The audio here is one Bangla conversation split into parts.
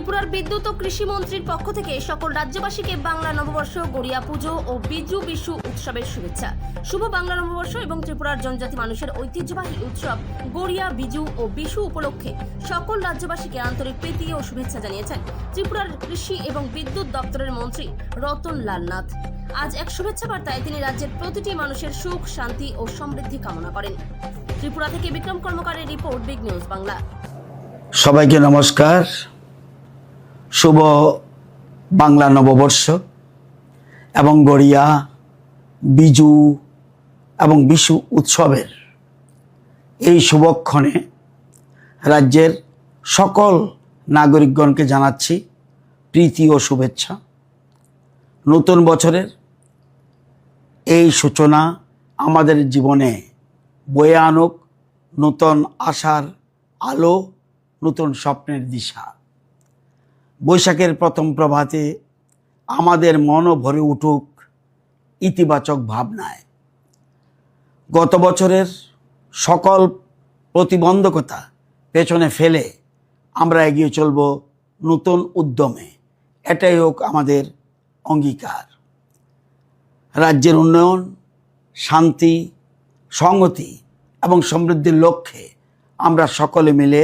ত্রিপুরার বিদ্যুৎ ও কৃষি মন্ত্রীর পক্ষ থেকে সকল রাজ্যবাসীকে বাংলা নববর্ষ, গড়িয়া পুজো ও বিজু বিশু উৎসবের শুভেচ্ছা। শুভ বাংলা নববর্ষ এবং ত্রিপুরার জনজাতি মানুষের ঐতিহ্যবাহী উৎসব গড়িয়া, বিজু ও বিশু উপলক্ষে সকল রাজ্যবাসীকে আন্তরিক প্রীতি ও শুভেচ্ছা জানিয়েছেন ত্রিপুরার কৃষি এবং বিদ্যুৎ দপ্তরের মন্ত্রী রতন লাল নাথ। আজ এক শুভেচ্ছা বার্তায় তিনি রাজ্যের প্রতিটি মানুষের সুখ, শান্তি ও সমৃদ্ধি কামনা করেন। ত্রিপুরা থেকে বিক্রম কর্মকারের রিপোর্ট, বিগ নিউজ বাংলা। সবাইকে নমস্কার। শুভ বাংলা নববর্ষ এবং গড়িয়া, বিজু এবং বিশু উৎসবের এই শুভক্ষণে রাজ্যের সকল নাগরিকগণকে জানাচ্ছি প্রীতি ও শুভেচ্ছা। নতুন বছরের এই সূচনা আমাদের জীবনে বয়ে আনুক নতুন আশার আলো, নতুন স্বপ্নের দিশা। বৈশাখের প্রথম প্রভাতে আমাদের মনও ভরে উঠুক ইতিবাচক ভাবনায়। গত বছরের সকল প্রতিবন্ধকতা পেছনে ফেলে আমরা এগিয়ে চলব নতুন উদ্যমে। এটাই হোক আমাদের অঙ্গীকার। রাজ্যের উন্নয়ন, শান্তি, সংহতি এবং সমৃদ্ধির লক্ষ্যে আমরা সকলে মিলে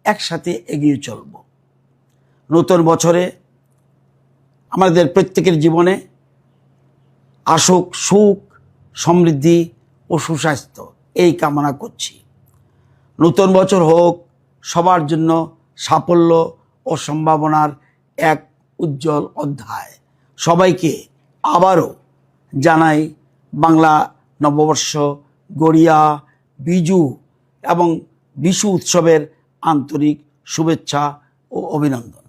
একসাথে এগিয়ে চলব। নতুন বছরে আমাদের প্রত্যেকের জীবনে আসুক সুখ, সমৃদ্ধি ও সুস্বাস্থ্য, এই কামনা করছি। নতুন বছর হোক সবার জন্য সাফল্য ও সম্ভাবনার এক উজ্জ্বল অধ্যায়। সবাইকে আবারও জানাই বাংলা নববর্ষ, গড়িয়া, বিজু এবং বিশু উৎসবের আন্তরিক শুভেচ্ছা ও অভিনন্দন।